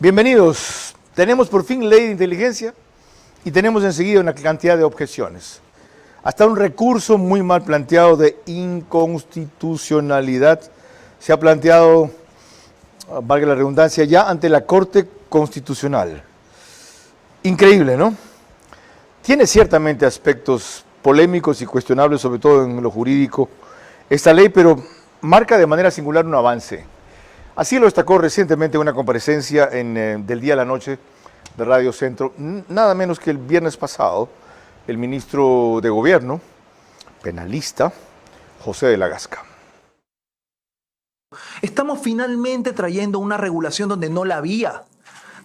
Bienvenidos. Tenemos por fin ley de inteligencia y tenemos enseguida una cantidad de objeciones. Hasta un recurso muy mal planteado de inconstitucionalidad se ha planteado, valga la redundancia, ya ante la Corte Constitucional. Increíble, ¿no? Tiene ciertamente aspectos polémicos y cuestionables, sobre todo en lo jurídico, esta ley, pero marca de manera singular un avance. Así lo destacó recientemente en una comparecencia del día a la noche de Radio Centro, nada menos que el viernes pasado, el ministro de Gobierno, penalista, José de la Gasca. Estamos finalmente trayendo una regulación donde no la había,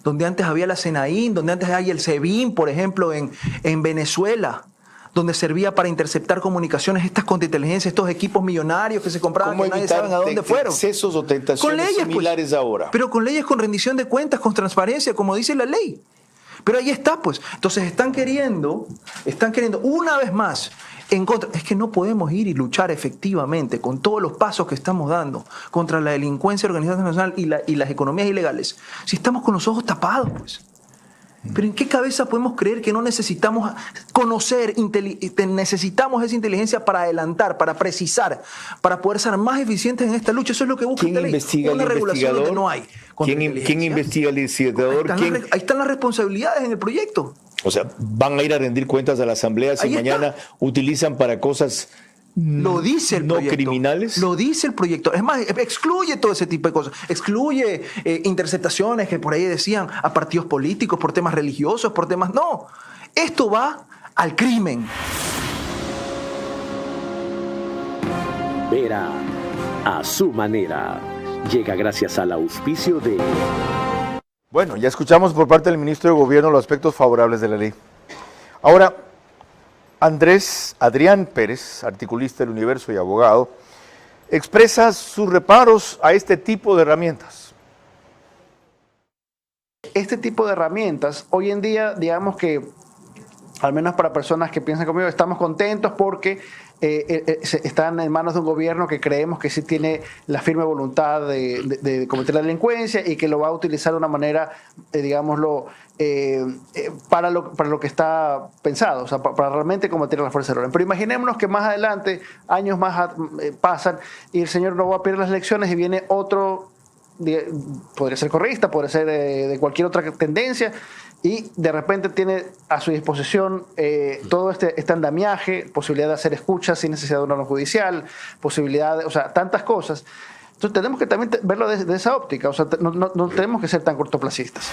donde antes había la SENAIN, donde antes hay el SEBIN, por ejemplo, en Venezuela, donde servía para interceptar comunicaciones, estas contrainteligencias, estos equipos millonarios que se compraban que nadie sabe a dónde fueron. Excesos o tentaciones con leyes, similares ahora. Pero con leyes con rendición de cuentas, con transparencia, como dice la ley. Pero ahí está, pues. Entonces están queriendo una vez más en contra. Es que no podemos ir y luchar efectivamente con todos los pasos que estamos dando contra la delincuencia organizada internacional y las economías ilegales si estamos con los ojos tapados, pues. Pero ¿en qué cabeza podemos creer que no necesitamos conocer, necesitamos esa inteligencia para adelantar, para precisar, para poder ser más eficientes en esta lucha? Eso es lo que busca esta ley. Una regulación donde no hay. ¿Quién investiga al investigador? Ahí están las responsabilidades en el proyecto. O sea, van a ir a rendir cuentas a la Asamblea si mañana utilizan para cosas lo dice el proyecto. ¿No criminales? Lo dice el proyecto. Es más, excluye todo ese tipo de cosas. Excluye interceptaciones que por ahí decían a partidos políticos por temas religiosos, por temas... No, esto va al crimen. Vera, a su manera, llega gracias al auspicio de... Bueno, ya escuchamos por parte del ministro de Gobierno los aspectos favorables de la ley. Ahora, Adrián Pérez, articulista del Universo y abogado, expresa sus reparos a este tipo de herramientas. Este tipo de herramientas, hoy en día, digamos que, al menos para personas que piensan conmigo, estamos contentos porque están en manos de un gobierno que creemos que sí tiene la firme voluntad de combatir la delincuencia y que lo va a utilizar de una manera, digámoslo, para lo que está pensado, o sea, para realmente combatir a las fuerzas del orden. Pero imaginémonos que más adelante, años más pasan y el señor no va a perder las elecciones y viene otro, podría ser correísta, podría ser de cualquier otra tendencia, y de repente tiene a su disposición todo este andamiaje, posibilidad de hacer escuchas sin necesidad de un órgano judicial, posibilidad, o sea, tantas cosas. Entonces tenemos que también verlo de esa óptica, o sea, no tenemos que ser tan cortoplacistas.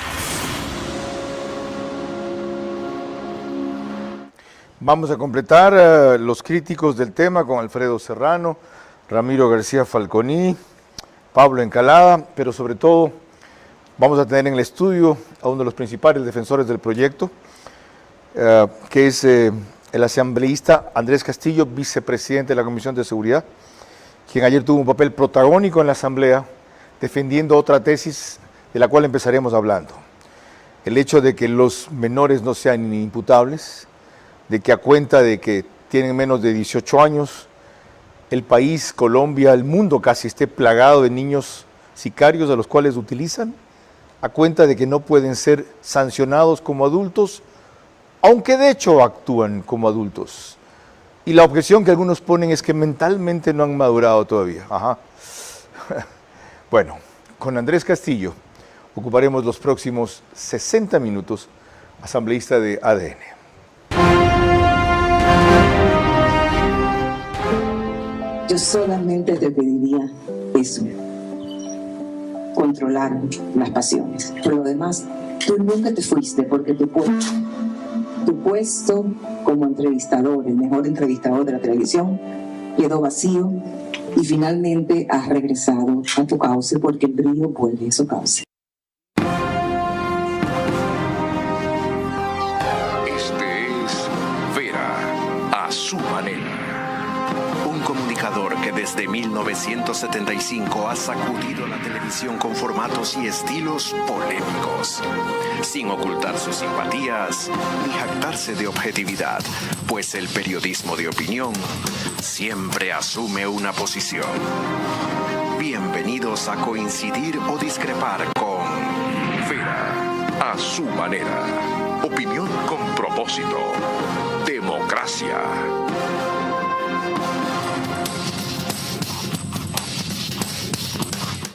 Vamos a completar los críticos del tema con Alfredo Serrano, Ramiro García Falconi, Pablo Encalada, pero sobre todo vamos a tener en el estudio a uno de los principales defensores del proyecto, que es el asambleísta Andrés Castillo, vicepresidente de la Comisión de Seguridad, quien ayer tuvo un papel protagónico en la Asamblea, defendiendo otra tesis de la cual empezaremos hablando. El hecho de que los menores no sean imputables, de que a cuenta de que tienen menos de 18 años, el país, Colombia, el mundo casi esté plagado de niños sicarios a los cuales utilizan, a cuenta de que no pueden ser sancionados como adultos, aunque de hecho actúan como adultos. Y la objeción que algunos ponen es que mentalmente no han madurado todavía. Ajá. Bueno, con Andrés Castillo ocuparemos los próximos 60 minutos, asambleísta de ADN. Yo solamente te pediría eso. Controlar las pasiones. Por lo demás, tú nunca te fuiste porque tu puesto como entrevistador, el mejor entrevistador de la televisión, quedó vacío y finalmente has regresado a tu cauce porque el brillo vuelve a su cauce. Este es Vera, a su manera. Un comunicador que desde 1975 ha sacudido la televisión con formatos y estilos polémicos, sin ocultar sus simpatías ni jactarse de objetividad, pues el periodismo de opinión siempre asume una posición. Bienvenidos a coincidir o discrepar con Vera. a su manera. Opinión con propósito. Democracia.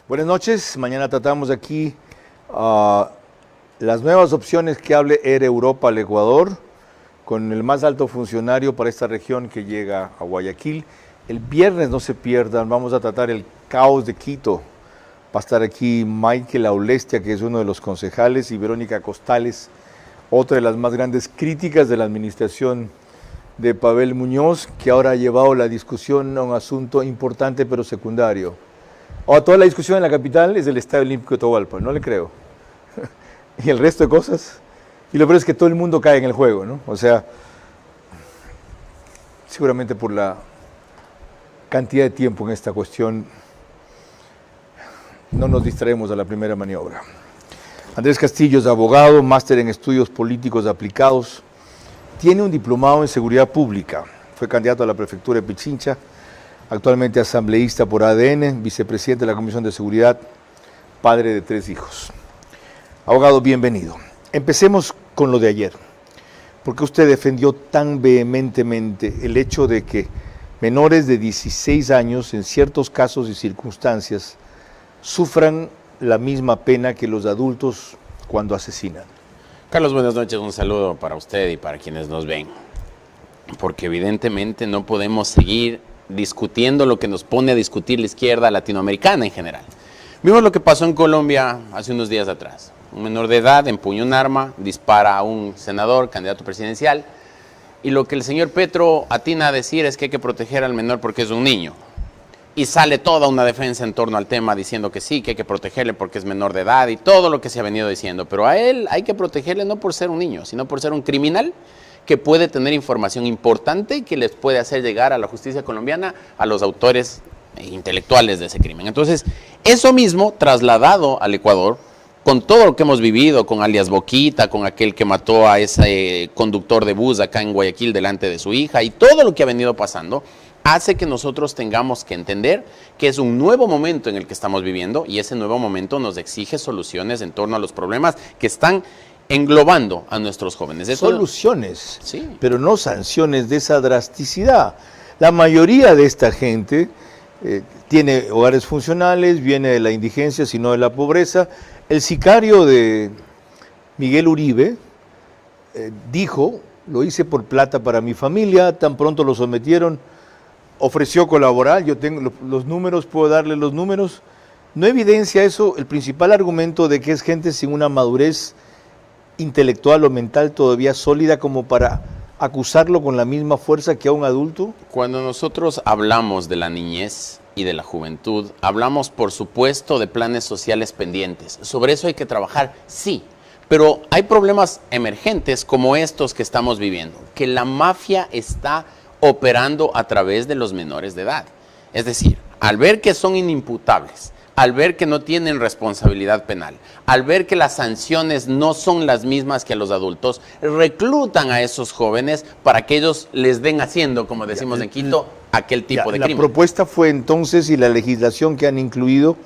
Buenas noches. Mañana tratamos aquí las nuevas opciones que hable Air Europa al Ecuador, con el más alto funcionario para esta región que llega a Guayaquil. El viernes, no se pierdan, vamos a tratar el caos de Quito. Va a estar aquí Michael Aulestia, que es uno de los concejales, y Verónica Costales, otra de las más grandes críticas de la administración de Pavel Muñoz, que ahora ha llevado la discusión a un asunto importante pero secundario. Ahora, toda la discusión en la capital es del Estadio Olímpico de Atahualpa, no le creo. Y el resto de cosas, y lo peor es que todo el mundo cae en el juego, ¿no? O sea, seguramente por la cantidad de tiempo en esta cuestión, no nos distraemos a la primera maniobra. Andrés Castillo es abogado, máster en estudios políticos aplicados, tiene un diplomado en seguridad pública, fue candidato a la prefectura de Pichincha, actualmente asambleísta por ADN, vicepresidente de la Comisión de Seguridad, padre de 3 hijos. Abogado, bienvenido. Empecemos con lo de ayer. ¿Por qué usted defendió tan vehementemente el hecho de que menores de 16 años, en ciertos casos y circunstancias, sufran la misma pena que los adultos cuando asesinan? Carlos, buenas noches. Un saludo para usted y para quienes nos ven. Porque evidentemente no podemos seguir discutiendo lo que nos pone a discutir la izquierda latinoamericana en general. Vimos lo que pasó en Colombia hace unos días atrás. Un menor de edad empuña un arma, dispara a un senador, candidato presidencial, y lo que el señor Petro atina a decir es que hay que proteger al menor porque es un niño. Y sale toda una defensa en torno al tema diciendo que sí, que hay que protegerle porque es menor de edad y todo lo que se ha venido diciendo. Pero a él hay que protegerle no por ser un niño, sino por ser un criminal que puede tener información importante y que les puede hacer llegar a la justicia colombiana a los autores intelectuales de ese crimen. Entonces, eso mismo trasladado al Ecuador, con todo lo que hemos vivido, con alias Boquita, con aquel que mató a ese conductor de bus acá en Guayaquil delante de su hija y todo lo que ha venido pasando, hace que nosotros tengamos que entender que es un nuevo momento en el que estamos viviendo y ese nuevo momento nos exige soluciones en torno a los problemas que están englobando a nuestros jóvenes. Soluciones, sí, pero no sanciones de esa drasticidad. La mayoría de esta gente tiene hogares funcionales, viene de la indigencia, sino de la pobreza. El sicario de Miguel Uribe dijo, lo hice por plata para mi familia, tan pronto lo sometieron, ofreció colaborar, yo tengo los números, puedo darle los números. ¿No evidencia eso el principal argumento de que es gente sin una madurez intelectual o mental todavía sólida como para acusarlo con la misma fuerza que a un adulto? Cuando nosotros hablamos de la niñez y de la juventud, hablamos por supuesto de planes sociales pendientes. Sobre eso hay que trabajar, sí, pero hay problemas emergentes como estos que estamos viviendo, que la mafia está operando a través de los menores de edad. Es decir, al ver que son inimputables, al ver que no tienen responsabilidad penal, al ver que las sanciones no son las mismas que a los adultos, reclutan a esos jóvenes para que ellos les den haciendo, como decimos en Quito, aquel tipo de crimen. La propuesta fue entonces, y la legislación que han incluido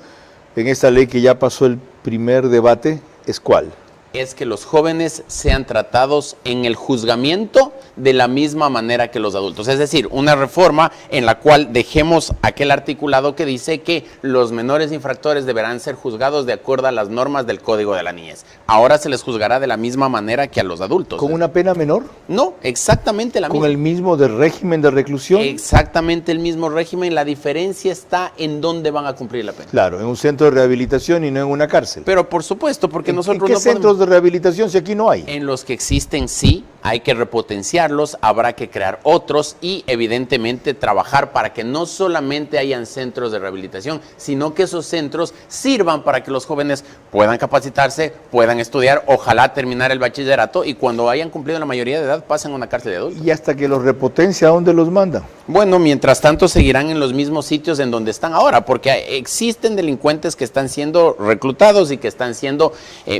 en esta ley que ya pasó el primer debate, ¿es cuál? Es que los jóvenes sean tratados en el juzgamiento de la misma manera que los adultos. Es decir, una reforma en la cual dejemos aquel articulado que dice que los menores infractores deberán ser juzgados de acuerdo a las normas del Código de la Niñez. Ahora se les juzgará de la misma manera que a los adultos. ¿Con una pena menor? No, exactamente la misma. ¿Con el mismo régimen de reclusión? Exactamente el mismo régimen. La diferencia está en dónde van a cumplir la pena. Claro, en un centro de rehabilitación y no en una cárcel. Pero por supuesto, porque nosotros ¿En qué centros de rehabilitación si aquí no hay? En los que existen sí, hay que repotenciarlos, habrá que crear otros y evidentemente trabajar para que no solamente hayan centros de rehabilitación, sino que esos centros sirvan para que los jóvenes puedan capacitarse, puedan estudiar, ojalá terminar el bachillerato y cuando hayan cumplido la mayoría de edad pasen a una cárcel de adultos. ¿Y hasta que los repotencia, a dónde los manda? Bueno, mientras tanto seguirán en los mismos sitios en donde están ahora, porque existen delincuentes que están siendo reclutados y que están siendo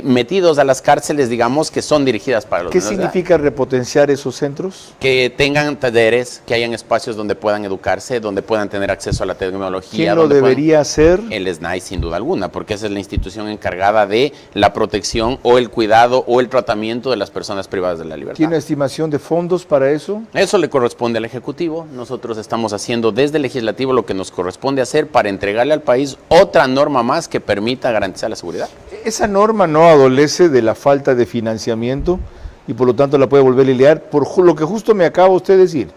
metidos a las cárceles, digamos, que son dirigidas para los menores de edad. ¿Qué significa repotenciar esos centros? Que tengan talleres, que hayan espacios donde puedan educarse, donde puedan tener acceso a la tecnología. ¿Quién lo debería hacer? El SNAI, sin duda alguna, porque esa es la institución encargada de la protección o el cuidado o el tratamiento de las personas privadas de la libertad. ¿Tiene estimación de fondos para eso? Eso le corresponde al Ejecutivo. Nosotros estamos haciendo desde el Legislativo lo que nos corresponde hacer para entregarle al país otra norma más que permita garantizar la seguridad. Esa norma no adolece de la falta de financiamiento y por lo tanto la puede volver a lidiar por lo que justo me acaba usted de decir.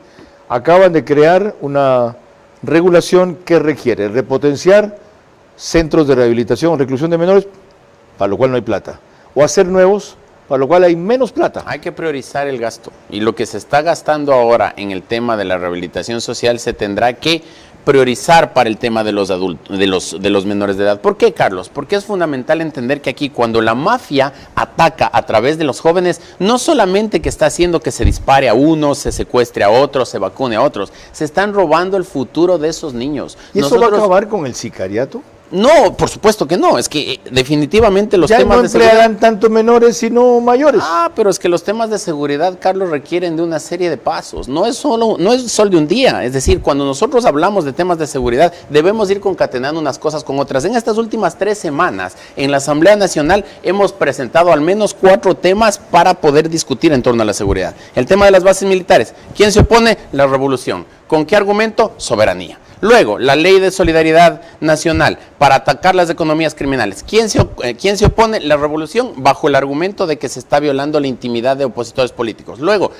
Acaban de crear una regulación que requiere repotenciar centros de rehabilitación o reclusión de menores, para lo cual no hay plata, o hacer nuevos, para lo cual hay menos plata. Hay que priorizar el gasto y lo que se está gastando ahora en el tema de la rehabilitación social se tendrá que priorizar para el tema de los adultos, de los menores de edad. ¿Por qué, Carlos? Porque es fundamental entender que aquí cuando la mafia ataca a través de los jóvenes, no solamente que está haciendo que se dispare a unos, se secuestre a otros, se vacune a otros, se están robando el futuro de esos niños. ¿Y eso va a acabar con el sicariato? No, por supuesto que no, es que definitivamente los ya temas no de seguridad... emplearán tanto menores sino mayores. Pero es que los temas de seguridad, Carlos, requieren de una serie de pasos, no es solo de un día, es decir, cuando nosotros hablamos de temas de seguridad, debemos ir concatenando unas cosas con otras. En estas últimas 3 semanas, en la Asamblea Nacional, hemos presentado al menos 4 temas para poder discutir en torno a la seguridad. El tema de las bases militares, ¿quién se opone? La revolución. ¿Con qué argumento? Soberanía. Luego, la ley de solidaridad nacional para atacar las economías criminales. ¿Quién se opone? La revolución, bajo el argumento de que se está violando la intimidad de opositores políticos. Luego,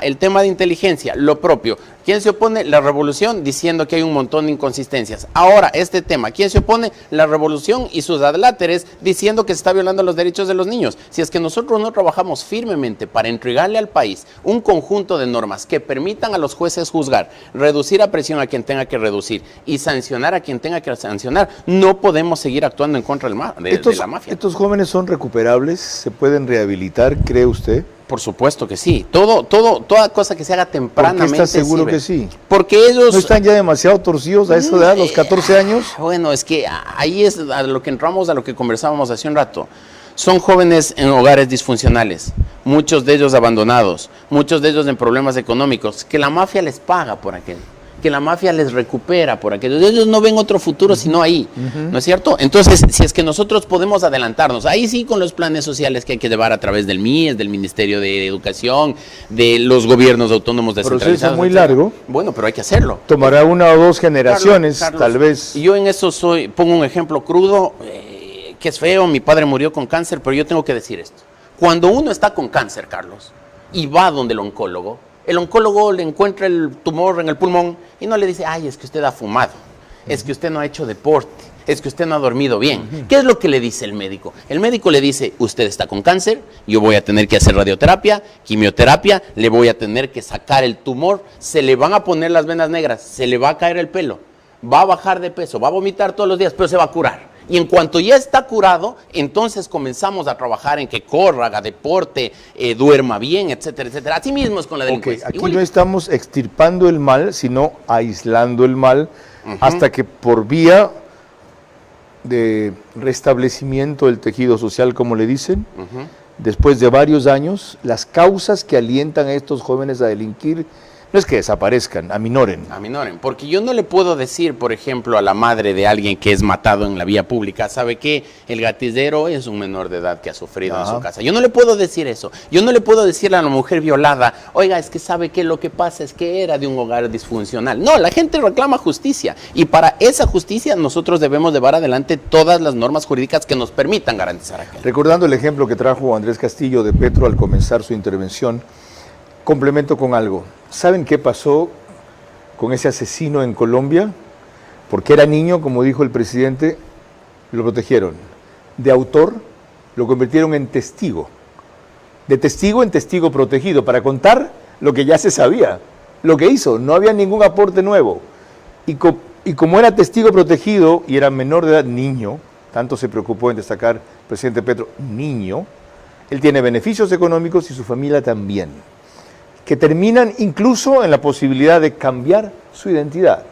el tema de inteligencia, lo propio. ¿Quién se opone? La revolución, diciendo que hay un montón de inconsistencias. Ahora, este tema, ¿quién se opone? La revolución y sus adláteres, diciendo que se está violando los derechos de los niños. Si es que nosotros no trabajamos firmemente para entregarle al país un conjunto de normas que permitan a los jueces juzgar, reducir a presión a quien tenga que reducir y sancionar a quien tenga que sancionar, no podemos seguir actuando en contra de la mafia. ¿Estos jóvenes son recuperables? ¿Se pueden rehabilitar, cree usted? Por supuesto que sí. Toda cosa que se haga tempranamente. ¿Por qué está seguro sirve? Que sí? Porque ellos... ¿No están ya demasiado torcidos a esa edad, los 14 años? Bueno, es que ahí es a lo que entramos, a lo que conversábamos hace un rato. Son jóvenes en hogares disfuncionales, muchos de ellos abandonados, muchos de ellos en problemas económicos, que la mafia les paga por aquello, que la mafia les recupera por aquello. Ellos no ven otro futuro sino ahí, ¿no es cierto? Entonces, si es que nosotros podemos adelantarnos, ahí sí con los planes sociales que hay que llevar a través del MIES, del Ministerio de Educación, de los gobiernos autónomos descentralizados. Proceso muy largo. Bueno, pero hay que hacerlo. Tomará 1 o 2 generaciones, Carlos, tal vez. Yo en eso pongo un ejemplo crudo, que es feo, mi padre murió con cáncer, pero yo tengo que decir esto. Cuando uno está con cáncer, Carlos, y va donde el oncólogo le encuentra el tumor en el pulmón y no le dice, ay, es que usted ha fumado, es que usted no ha hecho deporte, es que usted no ha dormido bien. ¿Qué es lo que le dice el médico? El médico le dice, usted está con cáncer, yo voy a tener que hacer radioterapia, quimioterapia, le voy a tener que sacar el tumor, se le van a poner las venas negras, se le va a caer el pelo, va a bajar de peso, va a vomitar todos los días, pero se va a curar. Y en cuanto ya está curado, entonces comenzamos a trabajar en que corra, haga deporte, duerma bien, etcétera, etcétera. Así mismo es con la delincuencia. Aquí no estamos extirpando el mal, sino aislando el mal hasta que por vía de restablecimiento del tejido social, como le dicen, después de varios años, las causas que alientan a estos jóvenes a delinquir no es que desaparezcan, aminoren. Aminoren, porque yo no le puedo decir, por ejemplo, a la madre de alguien que es matado en la vía pública, ¿sabe qué? El gatillero es un menor de edad que ha sufrido en su casa. Yo no le puedo decir eso. Yo no le puedo decirle a la mujer violada, oiga, es que ¿sabe qué? Lo que pasa es que era de un hogar disfuncional. No, la gente reclama justicia y para esa justicia nosotros debemos llevar adelante todas las normas jurídicas que nos permitan garantizar aquello. Recordando el ejemplo que trajo Andrés Castillo de Petro al comenzar su intervención, complemento con algo. ¿Saben qué pasó con ese asesino en Colombia? Porque era niño, como dijo el presidente, lo protegieron. De autor, lo convirtieron en testigo. De testigo en testigo protegido, para contar lo que ya se sabía, lo que hizo. No había ningún aporte nuevo. Y como era testigo protegido y era menor de edad, niño, tanto se preocupó en destacar el presidente Petro, niño, él tiene beneficios económicos y su familia también, que terminan incluso en la posibilidad de cambiar su identidad.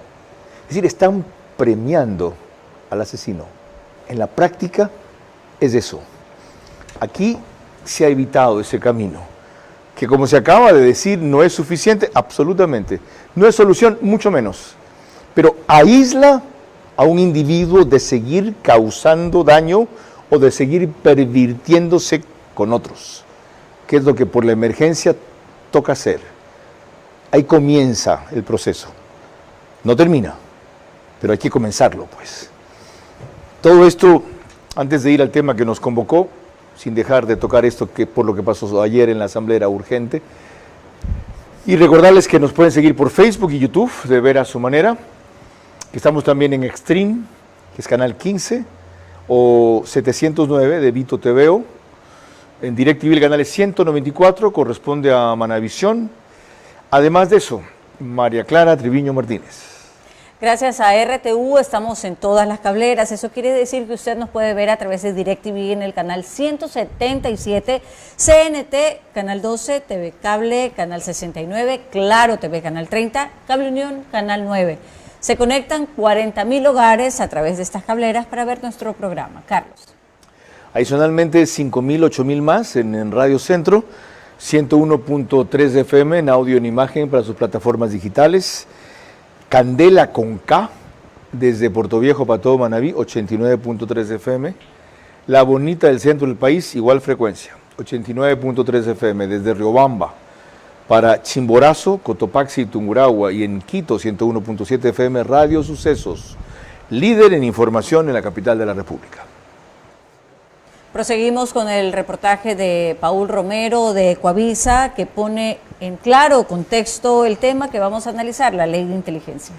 Es decir, están premiando al asesino. En la práctica es eso. Aquí se ha evitado ese camino. que como se acaba de decir no es suficiente, absolutamente. No es solución, mucho menos. Pero aísla a un individuo de seguir causando daño o de seguir pervirtiéndose con otros, que es lo que por la emergencia toca hacer. Ahí comienza el proceso. No termina, pero hay que comenzarlo, pues. Todo esto, antes de ir al tema que nos convocó, sin dejar de tocar esto que por lo que pasó ayer en la Asamblea era urgente, y recordarles que nos pueden seguir por Facebook y YouTube, de ver a su manera, que estamos también en Extreme, que es canal 15, o 709 de Vito TVO, en DirecTV el canal es 194, corresponde a Manavisión. Además de eso, María Clara Triviño Martínez. Gracias a RTU estamos en todas las cableras. Eso quiere decir que usted nos puede ver a través de DirecTV en el canal 177, CNT, canal 12, TV Cable, canal 69, Claro TV, canal 30, Cable Unión, canal 9. Se conectan 40.000 hogares a través de estas cableras para ver nuestro programa. Carlos. Adicionalmente, 5.000, 8.000 más en Radio Centro, 101.3 FM en audio y en imagen para sus plataformas digitales. Candela con K, desde Puerto Viejo para todo Manabí, 89.3 FM. La Bonita del centro del país, igual frecuencia, 89.3 FM. Desde Riobamba para Chimborazo, Cotopaxi y Tungurahua, y en Quito, 101.7 FM, Radio Sucesos, líder en información en la capital de la República. Proseguimos con el reportaje de Paul Romero de Ecuavisa, que pone en claro contexto el tema que vamos a analizar, la ley de inteligencia.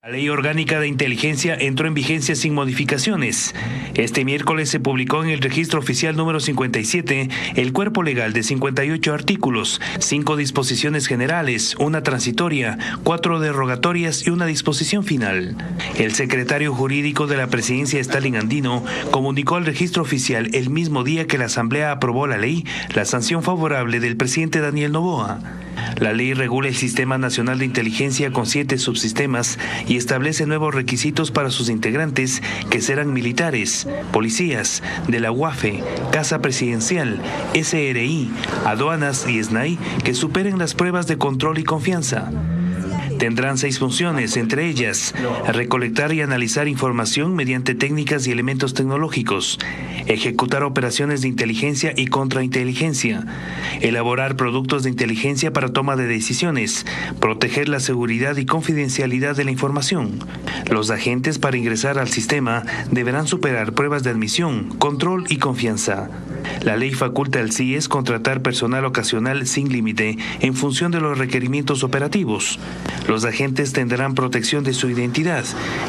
La Ley Orgánica de Inteligencia entró en vigencia sin modificaciones. Este miércoles se publicó en el Registro Oficial número 57 el cuerpo legal de 58 artículos, 5 disposiciones generales, una transitoria, 4 derogatorias y una disposición final. El secretario jurídico de la Presidencia, Stalin Andino, comunicó al Registro Oficial el mismo día que la Asamblea aprobó la ley, la sanción favorable del presidente Daniel Noboa. La ley regula el Sistema Nacional de Inteligencia con 7 subsistemas y establece nuevos requisitos para sus integrantes, que serán militares, policías, de la UAFE, Casa Presidencial, SRI, aduanas y SNAI, que superen las pruebas de control y confianza. Tendrán 6 funciones, entre ellas, recolectar y analizar información mediante técnicas y elementos tecnológicos, ejecutar operaciones de inteligencia y contrainteligencia, elaborar productos de inteligencia para toma de decisiones, proteger la seguridad y confidencialidad de la información. Los agentes para ingresar al sistema deberán superar pruebas de admisión, control y confianza. La ley faculta al CIES contratar personal ocasional sin límite en función de los requerimientos operativos. Los agentes tendrán protección de su identidad.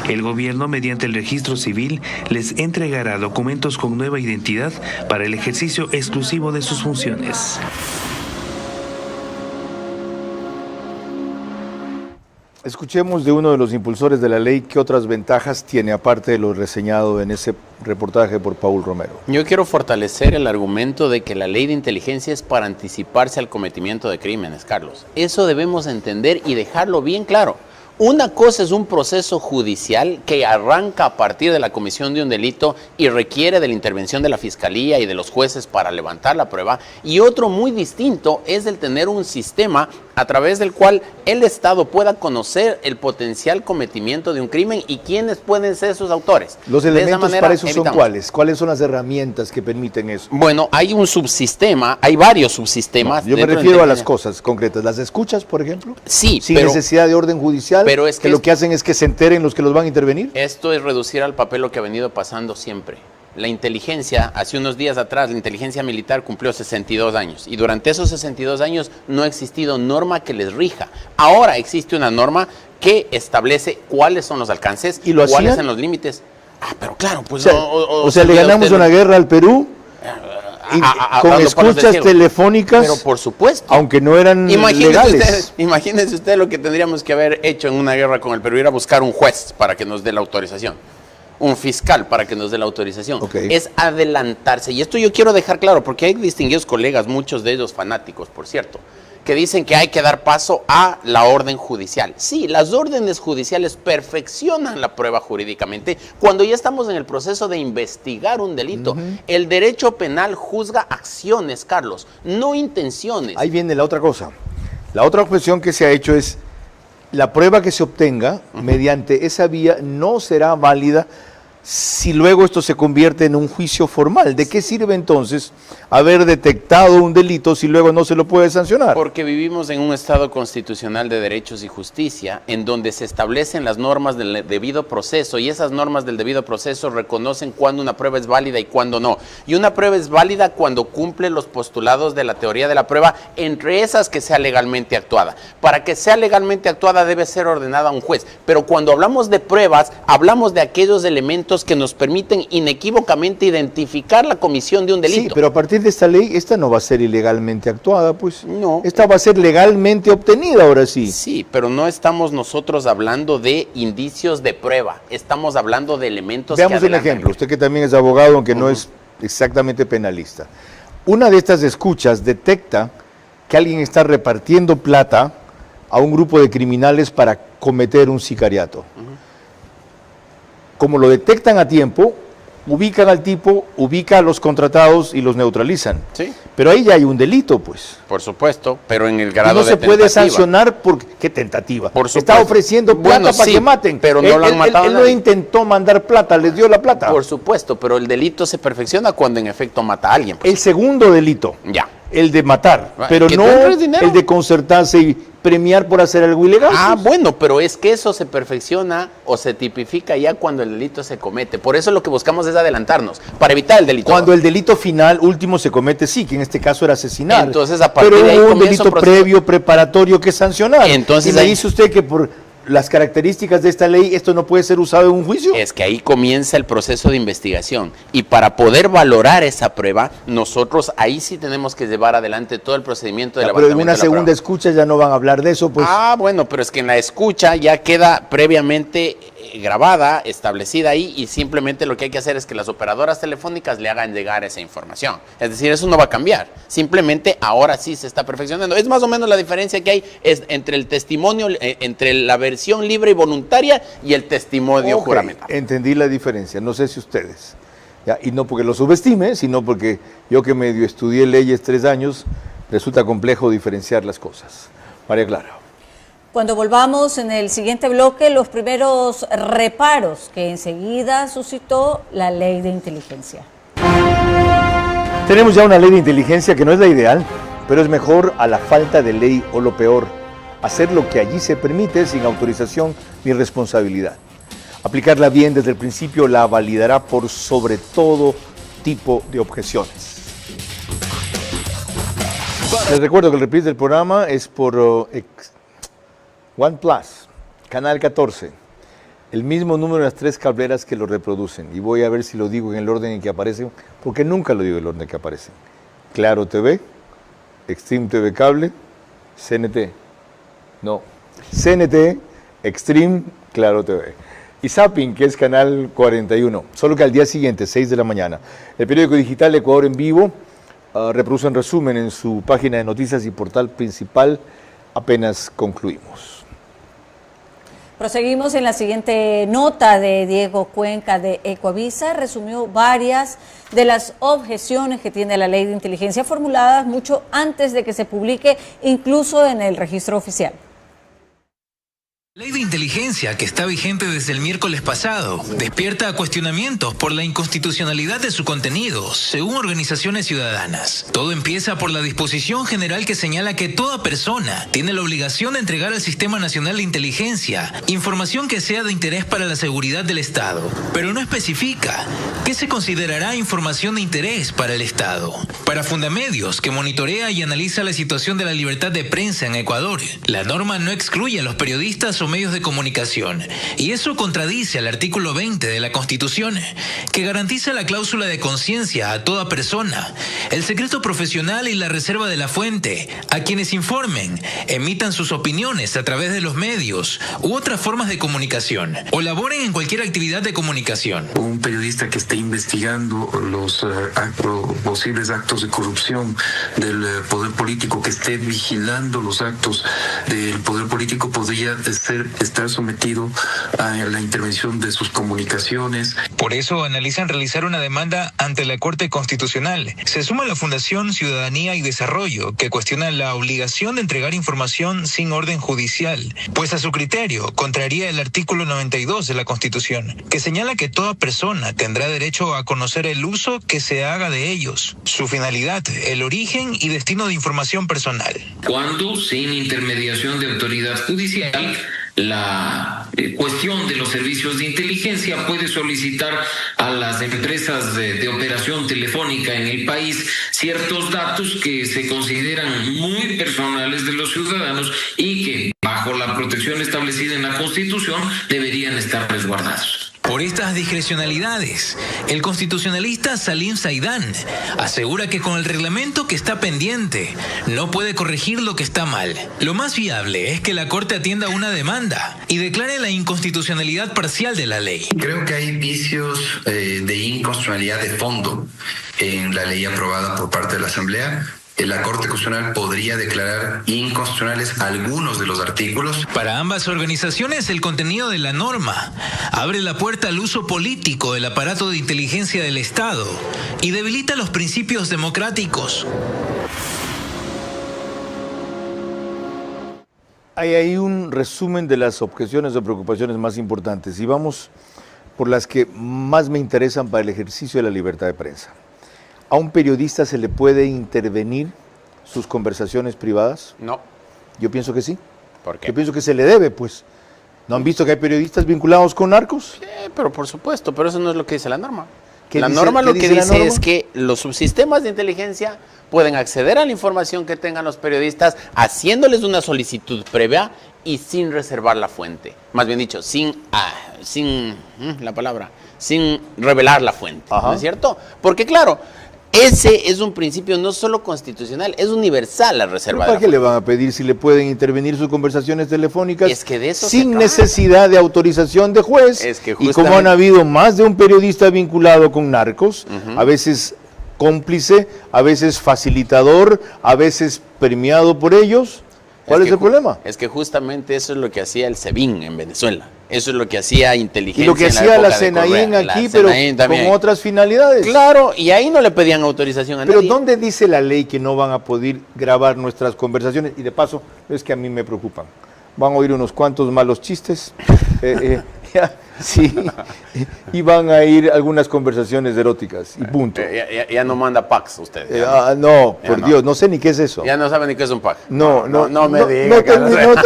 El gobierno, mediante el registro civil, les entregará documentos con nueva identidad para el ejercicio exclusivo de sus funciones. Escuchemos de uno de los impulsores de la ley qué otras ventajas tiene, aparte de lo reseñado en ese reportaje por Paul Romero. Yo quiero fortalecer el argumento de que la ley de inteligencia es para anticiparse al cometimiento de crímenes, Carlos. Eso debemos entender y dejarlo bien claro. Una cosa es un proceso judicial que arranca a partir de la comisión de un delito y requiere de la intervención de la fiscalía y de los jueces para levantar la prueba, y otro muy distinto es el tener un sistema a través del cual el Estado pueda conocer el potencial cometimiento de un crimen y quiénes pueden ser sus autores. Los elementos para eso son ¿cuáles? ¿Cuáles son las herramientas que permiten eso? Bueno, hay un subsistema, hay varios subsistemas. No, yo me refiero a las cosas concretas. ¿Las escuchas, por ejemplo? Sí, sin necesidad de orden judicial, pero es que lo que hacen es que se enteren los que los van a intervenir. Esto es reducir al papel lo que ha venido pasando siempre. La inteligencia, hace unos días atrás, la inteligencia militar cumplió 62 años y durante esos 62 años no ha existido norma que les rija. Ahora existe una norma que establece cuáles son los alcances, ¿y lo cuáles hacían? son los límites. Ah, pero claro, pues... O sea, le ganamos una guerra al Perú con escuchas telefónicas, pero por supuesto, aunque no eran legales. Imagínense usted lo que tendríamos que haber hecho en una guerra con el Perú, ir a buscar un juez para que nos dé la autorización, un fiscal para que nos dé la autorización. Okay. Es adelantarse, y esto yo quiero dejar claro, porque hay distinguidos colegas, muchos de ellos fanáticos, por cierto, que dicen que hay que dar paso a la orden judicial. Sí, las órdenes judiciales perfeccionan la prueba jurídicamente cuando ya estamos en el proceso de investigar un delito. El derecho penal juzga acciones, Carlos, no intenciones. Ahí viene la otra cosa. La otra objeción que se ha hecho es la prueba que se obtenga mediante esa vía no será válida si luego esto se convierte en un juicio formal. ¿De qué sirve entonces haber detectado un delito si luego no se lo puede sancionar? Porque vivimos en un Estado constitucional de derechos y justicia en donde se establecen las normas del debido proceso y esas normas del debido proceso reconocen cuándo una prueba es válida y cuándo no. Y una prueba es válida cuando cumple los postulados de la teoría de la prueba, entre esas que sea legalmente actuada. Para que sea legalmente actuada debe ser ordenada a un juez. Pero cuando hablamos de pruebas, hablamos de aquellos elementos que nos permiten inequívocamente identificar la comisión de un delito. Sí, pero a partir de esta ley, esta no va a ser ilegalmente actuada, pues. No. Esta va a ser legalmente obtenida, ahora sí. Sí, pero no estamos nosotros hablando de indicios de prueba, estamos hablando de elementos Veamos que un ejemplo, usted que también es abogado, aunque no es exactamente penalista. Una de estas escuchas detecta que alguien está repartiendo plata a un grupo de criminales para cometer un sicariato. Como lo detectan a tiempo, ubican al tipo, ubican a los contratados y los neutralizan. Sí. Pero ahí ya hay un delito, pues. Por supuesto, pero en el grado de no se puede sancionar porque... ¿Qué tentativa? Por supuesto. Está ofreciendo plata Bueno, para sí, que maten. pero no lo han matado Él no nadie. intentó mandar plata, les dio la plata. Por supuesto, pero el delito se perfecciona cuando en efecto mata a alguien. Pues. El segundo delito. Ya. El de matar, pero ¿Que no tú entres dinero? el de concertarse y premiar por hacer algo ilegal. Ah, pues. bueno, pero es que eso se perfecciona o se tipifica ya cuando el delito se comete. Por eso lo que buscamos es adelantarnos, para evitar el delito. Cuando el delito final último se comete, sí, que en este caso era asesinar. Entonces, a partir pero de ahí hubo un comienza delito un proceso previo, preparatorio que sancionar. Entonces, y me ahí... dice usted que por las características de esta ley esto no puede ser usado en un juicio. Es que ahí comienza el proceso de investigación y para poder valorar esa prueba, nosotros ahí sí tenemos que llevar adelante todo el procedimiento de Pero en levantamiento una de la segunda prueba. escucha ya no van a hablar de eso, pues. Ah, bueno, pero es que en la escucha ya queda previamente grabada, establecida ahí y simplemente lo que hay que hacer es que las operadoras telefónicas le hagan llegar esa información. Es decir, eso no va a cambiar. Simplemente ahora sí se está perfeccionando. Es más o menos la diferencia que hay es entre el testimonio, entre la versión libre y voluntaria y el testimonio juramental. Entendí la diferencia. No sé si ustedes. Ya, y no porque lo subestime, sino porque yo que medio estudié leyes 3 años, resulta complejo diferenciar las cosas. María Clara. Cuando volvamos en el siguiente bloque, los primeros reparos que enseguida suscitó la ley de inteligencia. Tenemos ya una ley de inteligencia que no es la ideal, pero es mejor a la falta de ley o lo peor, hacer lo que allí se permite sin autorización ni responsabilidad. Aplicarla bien desde el principio la validará por sobre todo tipo de objeciones. Les recuerdo que el reprise del programa es por OnePlus, Canal 14, el mismo número de las 3 cableras que lo reproducen. Y voy a ver si lo digo en el orden en que aparecen, porque nunca lo digo en el orden en que aparecen. Claro TV, Extreme TV Cable, CNT. No, CNT, Extreme, Claro TV. Y Zapping, que es Canal 41, solo que al día siguiente, 6 de la mañana. El periódico digital Ecuador en Vivo reproduce en resumen en su página de noticias y portal principal. Apenas concluimos. Proseguimos en la siguiente nota de Diego Cuenca de Ecoavisa. Resumió varias de las objeciones que tiene la ley de inteligencia formuladas mucho antes de que se publique, incluso en el registro oficial. La ley de inteligencia, que está vigente desde el miércoles pasado, despierta cuestionamientos por la inconstitucionalidad de su contenido, según organizaciones ciudadanas. Todo empieza por la disposición general que señala que toda persona tiene la obligación de entregar al Sistema Nacional de Inteligencia información que sea de interés para la seguridad del Estado, pero no especifica qué se considerará información de interés para el Estado. Para Fundamedios, que monitorea y analiza la situación de la libertad de prensa en Ecuador, la norma no excluye a los periodistas o medios de comunicación. Y eso contradice al artículo 20 de la Constitución, que garantiza la cláusula de conciencia a toda persona, el secreto profesional y la reserva de la fuente, a quienes informen, emitan sus opiniones a través de los medios u otras formas de comunicación, o laboren en cualquier actividad de comunicación. Un periodista que esté investigando los posibles actos de corrupción del poder político, que esté vigilando los actos del poder político, podría estar sometido a la intervención de sus comunicaciones. Por eso analizan realizar una demanda ante la Corte Constitucional. Se suma la Fundación Ciudadanía y Desarrollo, que cuestiona la obligación de entregar información sin orden judicial, pues a su criterio contraría el artículo 92 de la Constitución, que señala que toda persona tendrá derecho a conocer el uso que se haga de ellos, su finalidad, el origen y destino de información personal. Cuando, sin intermediación de autoridad judicial, la cuestión de los servicios de inteligencia puede solicitar a las empresas de operación telefónica en el país ciertos datos que se consideran muy personales de los ciudadanos y que, bajo la protección establecida en la Constitución, deberían estar resguardados. Por estas discrecionalidades, el constitucionalista Salim Saidán asegura que con el reglamento que está pendiente no puede corregir lo que está mal. Lo más viable es que la Corte atienda una demanda y declare la inconstitucionalidad parcial de la ley. Creo que hay vicios de inconstitucionalidad de fondo en la ley aprobada por parte de la Asamblea. La Corte Constitucional podría declarar inconstitucionales algunos de los artículos. Para ambas organizaciones, el contenido de la norma abre la puerta al uso político del aparato de inteligencia del Estado y debilita los principios democráticos. Hay ahí un resumen de las objeciones o preocupaciones más importantes y vamos por las que más me interesan para el ejercicio de la libertad de prensa. ¿A un periodista se le puede intervenir sus conversaciones privadas? No. Yo pienso que sí. ¿Por qué? Yo pienso que se le debe, pues. ¿No han visto que hay periodistas vinculados con narcos? Sí, pero por supuesto, pero eso no es lo que dice la norma. ¿Qué La dice- norma qué lo que dice la dice norma? es que los subsistemas de inteligencia pueden acceder a la información que tengan los periodistas haciéndoles una solicitud previa y sin reservar la fuente. Más bien dicho, sin revelar la fuente, ¿no es cierto? Porque claro, ese es un principio no solo constitucional, es universal la reserva de ¿Para la qué le fuente. van a pedir si le pueden intervenir sus conversaciones telefónicas Es que de eso se sin trata. necesidad de autorización de juez? Es que y como han justamente- habido más de un periodista vinculado con narcos, a veces cómplice, a veces facilitador, a veces premiado por ellos, ¿cuál es el problema? Es que justamente eso es lo que hacía el SEBIN en Venezuela. Eso es lo que hacía inteligencia. Y lo que en la hacía la época de Senaín Correa. La aquí, pero Senaín también. con otras finalidades. Claro, y ahí no le pedían autorización a Pero nadie. ¿dónde dice la ley que no van a poder grabar nuestras conversaciones? Y de paso, es que a mí me preocupan. Van a oír unos cuantos malos chistes. Sí, y van a ir algunas conversaciones eróticas y punto. Ya no manda packs usted. No, Ya por no. Dios, no sé ni qué es eso. Ya no sabe ni qué es un pack. No me diga. no Carlos. tenemos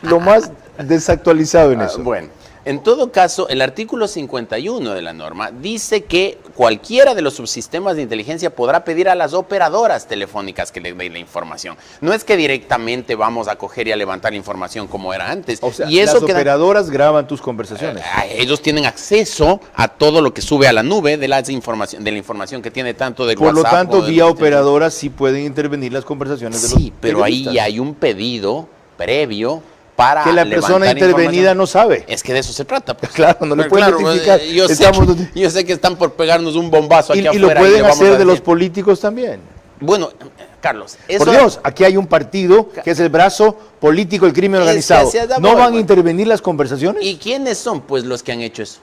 lo más desactualizado en eso. Bueno, en todo caso, el artículo 51 de la norma dice que cualquiera de los subsistemas de inteligencia podrá pedir a las operadoras telefónicas que le den la información. No es que directamente vamos a coger y a levantar la información como era antes. O sea, y eso las queda- operadoras graban tus conversaciones. ellos tienen acceso a todo lo que sube a la nube de la información que tiene tanto de Por lo WhatsApp tanto, o de vía los operadoras sí pueden intervenir las conversaciones de los Sí, pero ahí periodistas. hay un pedido previo para Que la persona levantar intervenida información. no sabe. Es que de eso se trata. Pues. Claro, no le Pero pueden claro, notificar. yo sé que están por pegarnos un bombazo aquí Y lo afuera. pueden le vamos hacer a de los decir. políticos también. Bueno, Carlos, eso... Por Dios, aquí hay un partido que es el brazo político del crimen Es que organizado. se da ¿No vuelta. van a intervenir las conversaciones? ¿Y quiénes son, pues, los que han hecho eso?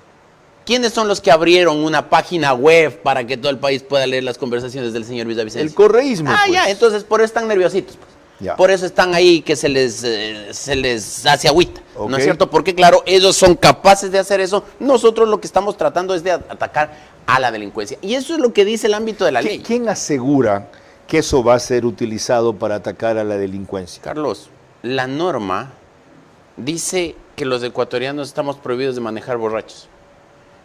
¿Quiénes son los que abrieron una página web para que todo el país pueda leer las conversaciones del señor Villavicencio? El correísmo. pues. Ya, entonces por eso están nerviositos. Pues. Ya. Por eso están ahí que se les hace agüita, ¿no Ok. es cierto? Porque claro, ellos son capaces de hacer eso. Nosotros lo que estamos tratando es de atacar a la delincuencia. Y eso es lo que dice el ámbito de la ley. ¿Quién asegura que eso va a ser utilizado para atacar a la delincuencia? Carlos, la norma dice que los ecuatorianos estamos prohibidos de manejar borrachos.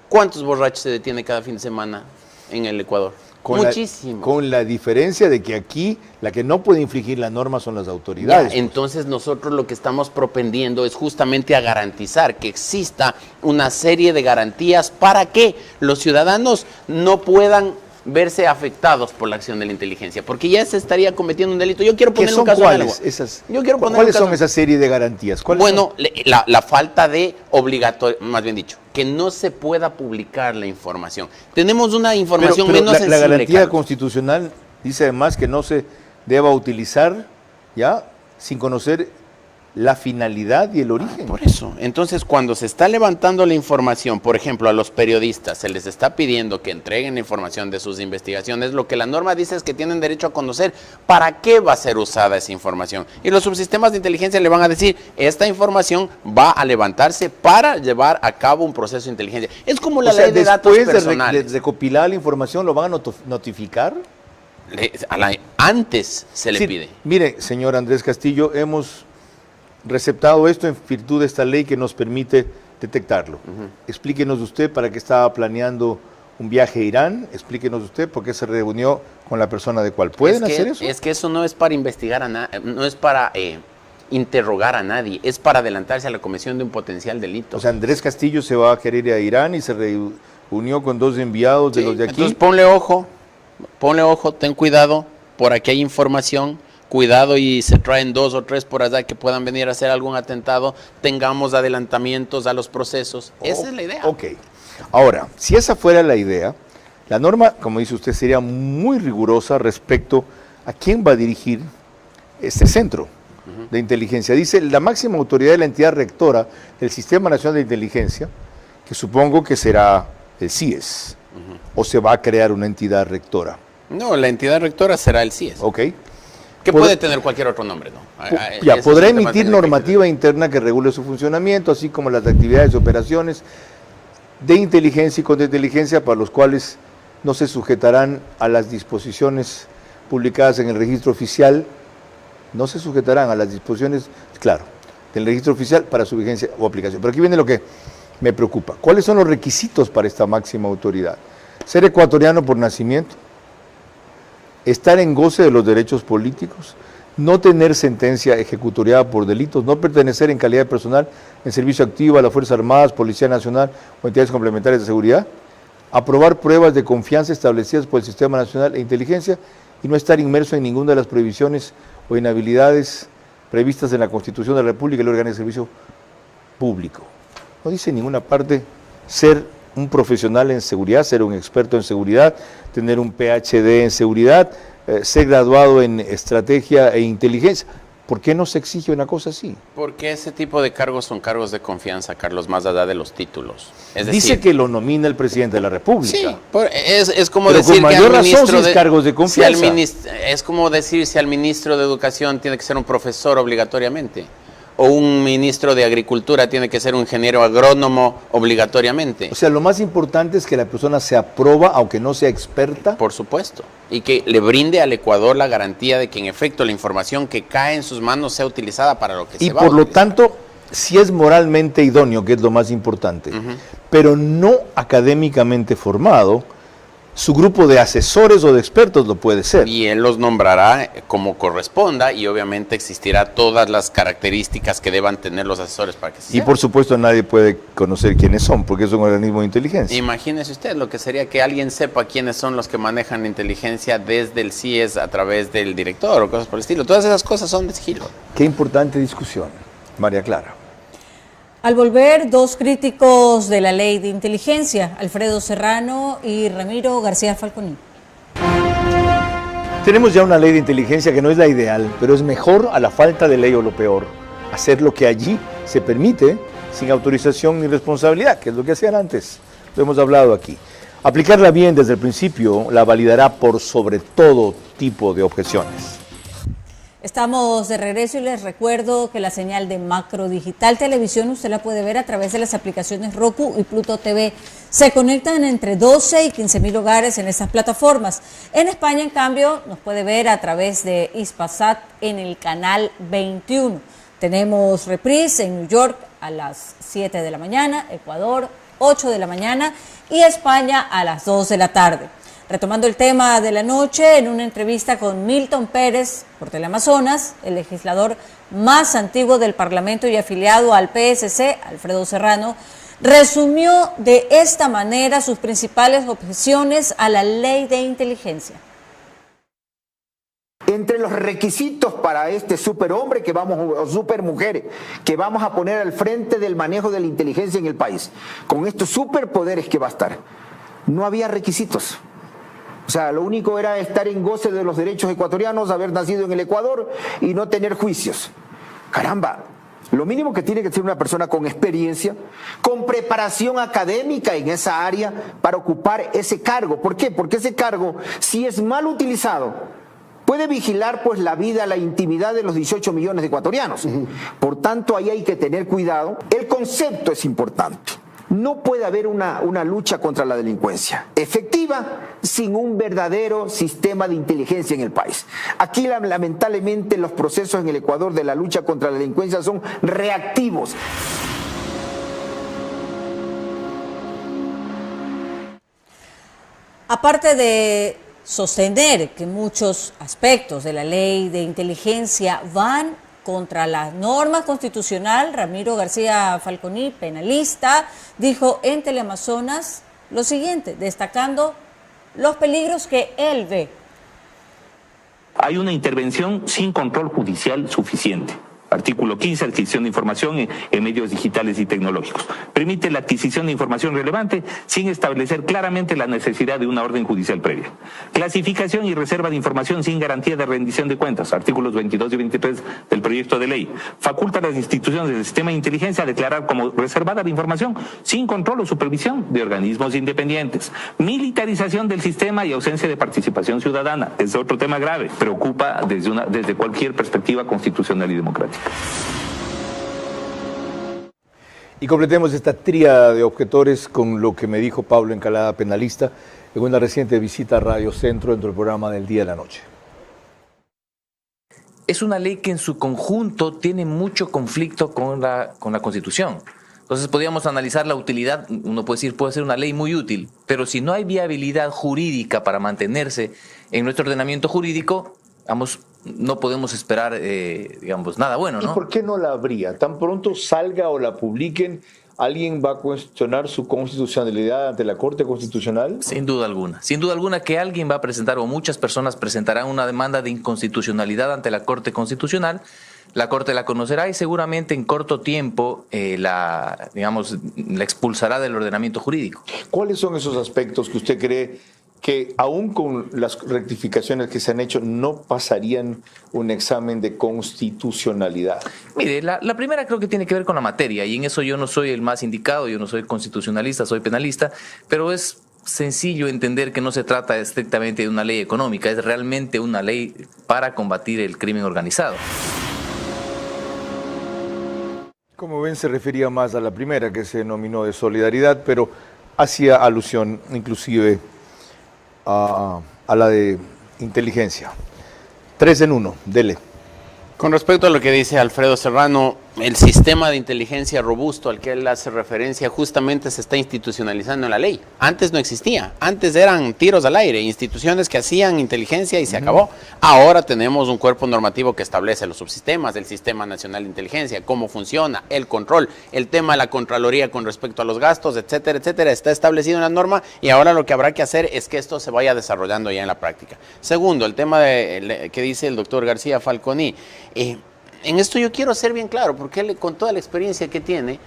¿Cuántos borrachos se detiene cada fin de semana en el Ecuador. Muchísimo. Con la diferencia de que aquí la que no puede infringir la norma son las autoridades. Ya, entonces nosotros lo que estamos propendiendo es justamente a garantizar que exista una serie de garantías para que los ciudadanos no puedan verse afectados por la acción de la inteligencia, porque ya se estaría cometiendo un delito. Yo quiero poner un caso de algo. ¿Cuáles son esa serie de garantías? Bueno, la falta de obligatorio, más bien dicho, que no se pueda publicar la información. Tenemos una información menos sensible. La garantía constitucional dice además que no se deba utilizar ya sin conocer la finalidad y el origen. Por eso, entonces cuando se está levantando la información, por ejemplo, a los periodistas se les está pidiendo que entreguen la información de sus investigaciones, lo que la norma dice es que tienen derecho a conocer para qué va a ser usada esa información. Y los subsistemas de inteligencia le van a decir, esta información va a levantarse para llevar a cabo un proceso de inteligencia. Es como la ley de datos personales. Después de recopilar la información, ¿lo van a notificar? Antes se le pide. Mire, señor Andrés Castillo, hemos receptado esto en virtud de esta ley que nos permite detectarlo. Explíquenos usted para qué estaba planeando un viaje a Irán, explíquenos usted por qué se reunió con la persona de cuál. ¿Pueden hacer eso? Es que eso no es para investigar a nadie, no es para interrogar a nadie, es para adelantarse a la comisión de un potencial delito. O sea, Andrés Castillo se va a querer ir a Irán y se reunió con 2 enviados de los de aquí. Entonces ponle ojo, ten cuidado, por aquí hay información. Cuidado y se traen 2 o 3 por allá que puedan venir a hacer algún atentado, tengamos adelantamientos a los procesos. Esa es la idea. Ok. Ahora, si esa fuera la idea, la norma, como dice usted, sería muy rigurosa respecto a quién va a dirigir este centro de inteligencia. Dice, la máxima autoridad de la entidad rectora del Sistema Nacional de Inteligencia, que supongo que será el CIES, o se va a crear una entidad rectora. No, la entidad rectora será el CIES. Ok. Que puede tener cualquier otro nombre, ¿no? Ya, podrá emitir normativa interna que regule su funcionamiento, así como las actividades y operaciones de inteligencia y contrainteligencia para los cuales no se sujetarán a las disposiciones publicadas en el registro oficial, no se sujetarán a las disposiciones, claro, del registro oficial para su vigencia o aplicación. Pero aquí viene lo que me preocupa. ¿Cuáles son los requisitos para esta máxima autoridad? Ser ecuatoriano por nacimiento, estar en goce de los derechos políticos, no tener sentencia ejecutoriada por delitos, no pertenecer en calidad de personal en servicio activo a las Fuerzas Armadas, Policía Nacional o entidades complementarias de seguridad, aprobar pruebas de confianza establecidas por el Sistema Nacional de Inteligencia y no estar inmerso en ninguna de las prohibiciones o inhabilidades previstas en la Constitución de la República y el órgano de servicio público. No dice en ninguna parte ser un profesional en seguridad, ser un experto en seguridad, tener un PhD en seguridad, ser graduado en estrategia e inteligencia. ¿Por qué no se exige una cosa así? Porque ese tipo de cargos son cargos de confianza, Carlos, más allá de los títulos. Es dice decir, que lo nomina el presidente de la República. Sí, es como pero decir con mayor razón si es cargos de confianza. Es como decir si al ministro de Educación tiene que ser un profesor obligatoriamente, o un ministro de Agricultura tiene que ser un ingeniero agrónomo obligatoriamente. O sea, lo más importante es que la persona se aprueba, aunque no sea experta. Por supuesto. Y que le brinde al Ecuador la garantía de que en efecto la información que cae en sus manos sea utilizada para lo que se va a utilizar. Y por lo tanto, si es moralmente idóneo, que es lo más importante, pero no académicamente formado, su grupo de asesores o de expertos lo puede ser. Y él los nombrará como corresponda y obviamente existirá todas las características que deban tener los asesores para que se Y por supuesto nadie puede conocer quiénes son, porque es un organismo de inteligencia. Imagínese usted lo que sería que alguien sepa quiénes son los que manejan la inteligencia desde el CIES a través del director o cosas por el estilo. Todas esas cosas son de sigilo. Qué importante discusión, María Clara. Al volver, 2 críticos de la ley de inteligencia, Alfredo Serrano y Ramiro García Falconi. Tenemos ya una ley de inteligencia que no es la ideal, pero es mejor a la falta de ley o lo peor, hacer lo que allí se permite sin autorización ni responsabilidad, que es lo que hacían antes, lo hemos hablado aquí. Aplicarla bien desde el principio la validará por sobre todo tipo de objeciones. Estamos de regreso y les recuerdo que la señal de Macro Digital Televisión usted la puede ver a través de las aplicaciones Roku y Pluto TV. Se conectan entre 12 y 15.000 hogares en estas plataformas. En España, en cambio, nos puede ver a través de Hispasat en el canal 21. Tenemos reprise en New York a las 7 de la mañana, Ecuador 8 de la mañana y España a las 2 de la tarde. Retomando el tema de la noche, en una entrevista con Milton Pérez por Teleamazonas, el legislador más antiguo del Parlamento y afiliado al PSC, Alfredo Serrano, resumió de esta manera sus principales objeciones a la ley de inteligencia. Entre los requisitos para este superhombre o supermujer que vamos a poner al frente del manejo de la inteligencia en el país, con estos superpoderes que va a estar, no había requisitos. O sea, lo único era estar en goce de los derechos ecuatorianos, haber nacido en el Ecuador y no tener juicios. Caramba, lo mínimo que tiene que ser una persona con experiencia, con preparación académica en esa área para ocupar ese cargo. ¿Por qué? Porque ese cargo, si es mal utilizado, puede vigilar pues la vida, la intimidad de los 18 millones de ecuatorianos. Por tanto, ahí hay que tener cuidado. El concepto es importante. No puede haber una lucha contra la delincuencia efectiva sin un verdadero sistema de inteligencia en el país. Aquí lamentablemente los procesos en el Ecuador de la lucha contra la delincuencia son reactivos. Aparte de sostener que muchos aspectos de la ley de inteligencia van contra la norma constitucional, Ramiro García Falconi, penalista, dijo en Teleamazonas lo siguiente, destacando los peligros que él ve. Hay una intervención sin control judicial suficiente. Artículo 15, adquisición de información en medios digitales y tecnológicos. Permite la adquisición de información relevante sin establecer claramente la necesidad de una orden judicial previa. Clasificación y reserva de información sin garantía de rendición de cuentas. Artículos 22 y 23 del proyecto de ley. Faculta a las instituciones del sistema de inteligencia a declarar como reservada la información sin control o supervisión de organismos independientes. Militarización del sistema y ausencia de participación ciudadana. Es otro tema grave. Preocupa desde cualquier perspectiva constitucional y democrática. Y completemos esta tríada de objetores con lo que me dijo Pablo Encalada, penalista, en una reciente visita a Radio Centro dentro del programa del Día de la Noche. Es una ley que en su conjunto tiene mucho conflicto con la Constitución. Entonces podríamos analizar la utilidad, uno puede decir, puede ser una ley muy útil, pero si no hay viabilidad jurídica para mantenerse en nuestro ordenamiento jurídico, no podemos esperar, nada bueno, ¿no? ¿Y por qué no la habría? Tan pronto salga o la publiquen, ¿alguien va a cuestionar su constitucionalidad ante la Corte Constitucional? Sin duda alguna que alguien va a presentar, o muchas personas presentarán una demanda de inconstitucionalidad ante la Corte Constitucional. La Corte la conocerá y seguramente en corto tiempo la expulsará del ordenamiento jurídico. ¿Cuáles son esos aspectos que usted cree que aún con las rectificaciones que se han hecho no pasarían un examen de constitucionalidad? Mire, la primera creo que tiene que ver con la materia, y en eso yo no soy el más indicado, yo no soy constitucionalista, soy penalista, pero es sencillo entender que no se trata estrictamente de una ley económica, es realmente una ley para combatir el crimen organizado. Como ven, se refería más a la primera, que se denominó de solidaridad, pero hacía alusión inclusive a la de inteligencia. 3 en 1, dele. Con respecto a lo que dice Alfredo Serrano, el sistema de inteligencia robusto al que él hace referencia justamente se está institucionalizando en la ley. Antes no existía, antes eran tiros al aire, instituciones que hacían inteligencia y se acabó. Ahora tenemos un cuerpo normativo que establece los subsistemas, el Sistema Nacional de Inteligencia, cómo funciona, el control, el tema de la Contraloría con respecto a los gastos, etcétera, etcétera, está establecido en la norma y ahora lo que habrá que hacer es que esto se vaya desarrollando ya en la práctica. Segundo, el tema que dice el doctor García Falconi, en esto yo quiero ser bien claro, porque él con toda la experiencia que tiene,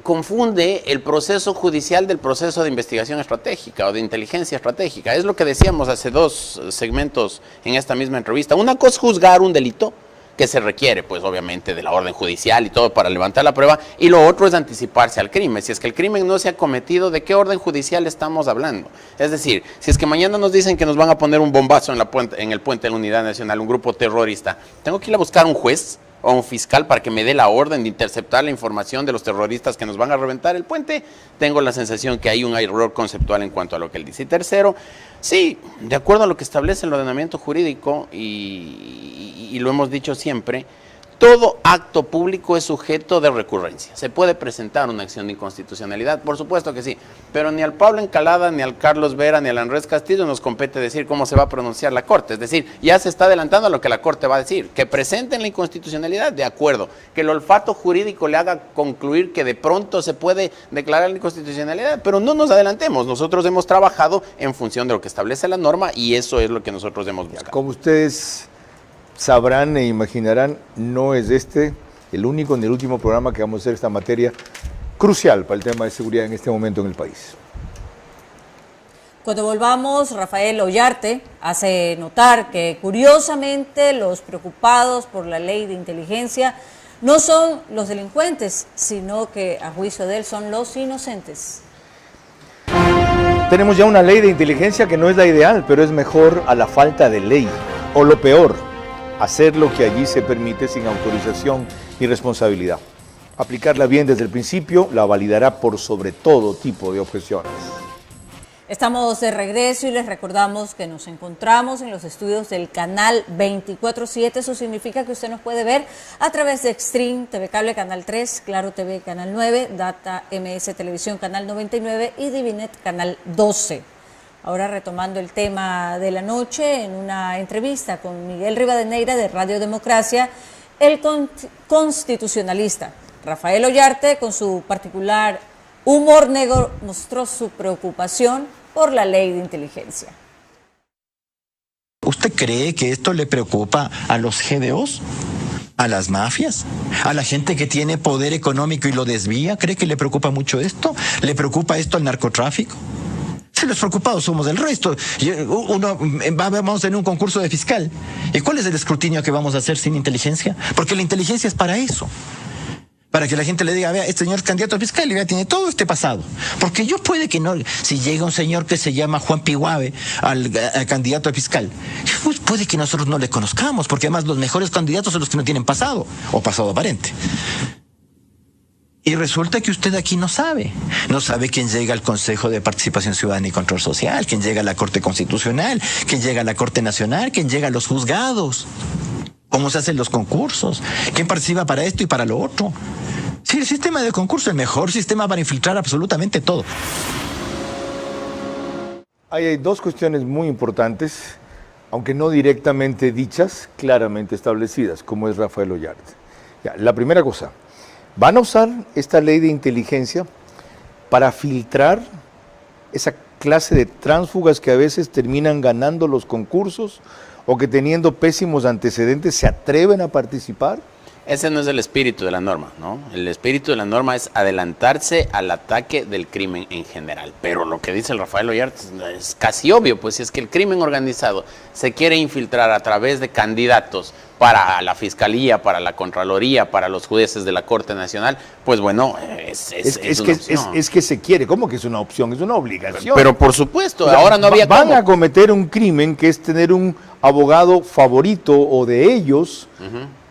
confunde el proceso judicial del proceso de investigación estratégica o de inteligencia estratégica. Es lo que decíamos hace 2 segmentos en esta misma entrevista. Una cosa es juzgar un delito que se requiere, pues obviamente, de la orden judicial y todo para levantar la prueba, y lo otro es anticiparse al crimen. Si es que el crimen no se ha cometido, ¿de qué orden judicial estamos hablando? Es decir, si es que mañana nos dicen que nos van a poner un bombazo en el puente de la Unidad Nacional, un grupo terrorista, ¿tengo que ir a buscar un juez o un fiscal para que me dé la orden de interceptar la información de los terroristas que nos van a reventar el puente? Tengo la sensación que hay un error conceptual en cuanto a lo que él dice. Y tercero, sí, de acuerdo a lo que establece el ordenamiento jurídico, y lo hemos dicho siempre, todo acto público es sujeto de recurrencia. ¿Se puede presentar una acción de inconstitucionalidad? Por supuesto que sí, pero ni al Pablo Encalada, ni al Carlos Vera, ni al Andrés Castillo nos compete decir cómo se va a pronunciar la Corte. Es decir, ya se está adelantando a lo que la Corte va a decir. Que presenten la inconstitucionalidad, de acuerdo. Que el olfato jurídico le haga concluir que de pronto se puede declarar la inconstitucionalidad, pero no nos adelantemos. Nosotros hemos trabajado en función de lo que establece la norma y eso es lo que nosotros hemos buscado. Como ustedes sabrán e imaginarán, no es este el único ni el último programa que vamos a hacer esta materia crucial para el tema de seguridad en este momento en el país. Cuando volvamos, Rafael Ollarte hace notar que curiosamente los preocupados por la ley de inteligencia no son los delincuentes, sino que a juicio de él son los inocentes. Tenemos ya una ley de inteligencia que no es la ideal, pero es mejor a la falta de ley, o lo peor, hacer lo que allí se permite sin autorización y responsabilidad. Aplicarla bien desde el principio la validará por sobre todo tipo de objeciones. Estamos de regreso y les recordamos que nos encontramos en los estudios del canal 24/7. Eso significa que usted nos puede ver a través de Extreme, TV Cable Canal 3, Claro TV Canal 9, Data MS Televisión Canal 99 y Divinet Canal 12. Ahora retomando el tema de la noche, en una entrevista con Miguel Rivadeneira de Radio Democracia, el constitucionalista Rafael Ollarte, con su particular humor negro, mostró su preocupación por la ley de inteligencia. ¿Usted cree que esto le preocupa a los GDOs? ¿A las mafias? ¿A la gente que tiene poder económico y lo desvía? ¿Cree que le preocupa mucho esto? ¿Le preocupa esto al narcotráfico? Si los preocupados somos del resto. Vamos en un concurso de fiscal. ¿Y cuál es el escrutinio que vamos a hacer sin inteligencia? Porque la inteligencia es para eso. Para que la gente le diga, vea, este señor es candidato a fiscal y vea, tiene todo este pasado. Porque yo puede que no, si llega un señor que se llama Juan Piguave al candidato a fiscal, pues puede que nosotros no le conozcamos, porque además los mejores candidatos son los que no tienen pasado, o pasado aparente. Y resulta que usted aquí no sabe quién llega al Consejo de Participación Ciudadana y Control Social, quién llega a la Corte Constitucional, quién llega a la Corte Nacional, quién llega a los juzgados, cómo se hacen los concursos, quién participa para esto y para lo otro. Sí, el sistema de concurso es el mejor sistema para infiltrar absolutamente todo. Hay dos cuestiones muy importantes, aunque no directamente dichas, claramente establecidas, como es Rafael Ollarte. Ya, la primera cosa, van a usar esta ley de inteligencia para filtrar esa clase de tránsfugas que a veces terminan ganando los concursos o que teniendo pésimos antecedentes se atreven a participar. Ese no es el espíritu de la norma, ¿no? El espíritu de la norma es adelantarse al ataque del crimen en general. Pero lo que dice el Rafael Ollarte es casi obvio, pues si es que el crimen organizado se quiere infiltrar a través de candidatos para la Fiscalía, para la Contraloría, para los jueces de la Corte Nacional, pues bueno, es que se quiere. ¿Cómo que es una opción? Es una obligación. Pero por supuesto, o sea, ahora no había van cómo. a cometer un crimen que es tener un abogado favorito o de ellos,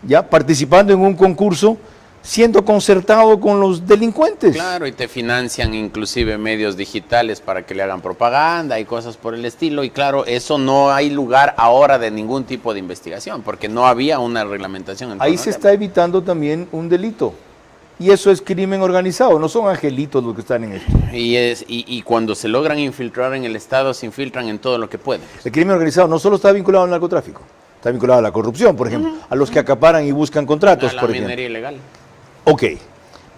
ya participando en un concurso, siendo concertado con los delincuentes. Claro, y te financian inclusive medios digitales para que le hagan propaganda y cosas por el estilo. Y claro, eso no hay lugar ahora de ningún tipo de investigación, porque no había una reglamentación. Ahí se está evitando también un delito. Y eso es crimen organizado, no son angelitos los que están en esto. Y cuando se logran infiltrar en el Estado, se infiltran en todo lo que pueden. El crimen organizado no solo está vinculado al narcotráfico, está vinculado a la corrupción, por ejemplo, a los que acaparan y buscan contratos, a la por ejemplo. minería ilegal. Ok,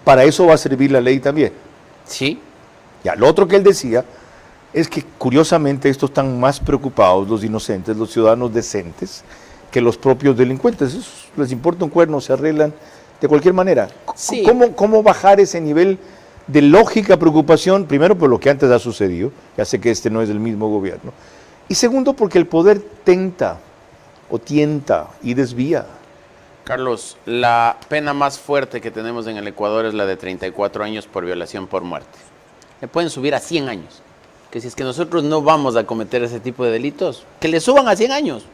para eso va a servir la ley también. Sí. Ya, lo otro que él decía es que curiosamente estos están más preocupados, los inocentes, los ciudadanos decentes, que los propios delincuentes. Eso les importa un cuerno, se arreglan de cualquier manera. Sí. ¿Cómo bajar ese nivel de lógica preocupación? Primero, por lo que antes ha sucedido, ya sé que este no es el mismo gobierno. Y segundo, porque el poder tenta o tienta y desvía. Carlos, la pena más fuerte que tenemos en el Ecuador es la de 34 años por violación por muerte. Le pueden subir a 100 años. Que si es que nosotros no vamos a cometer ese tipo de delitos, que le suban a 100 años.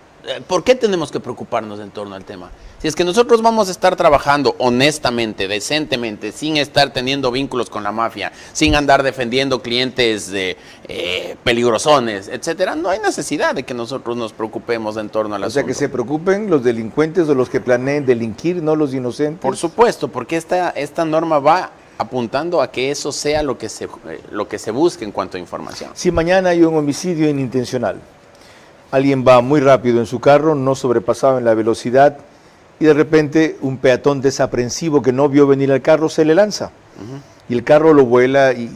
¿Por qué tenemos que preocuparnos en torno al tema? Si es que nosotros vamos a estar trabajando honestamente, decentemente, sin estar teniendo vínculos con la mafia, sin andar defendiendo clientes peligrosones, etcétera, no hay necesidad de que nosotros nos preocupemos en torno al asunto. O sea, que se preocupen los delincuentes o los que planeen delinquir, no los inocentes. Por supuesto, porque esta norma va apuntando a que eso sea lo que se busque en cuanto a información. Si mañana hay un homicidio inintencional, alguien va muy rápido en su carro, no sobrepasaba en la velocidad, y de repente un peatón desaprensivo que no vio venir al carro se le lanza. Y el carro lo vuela y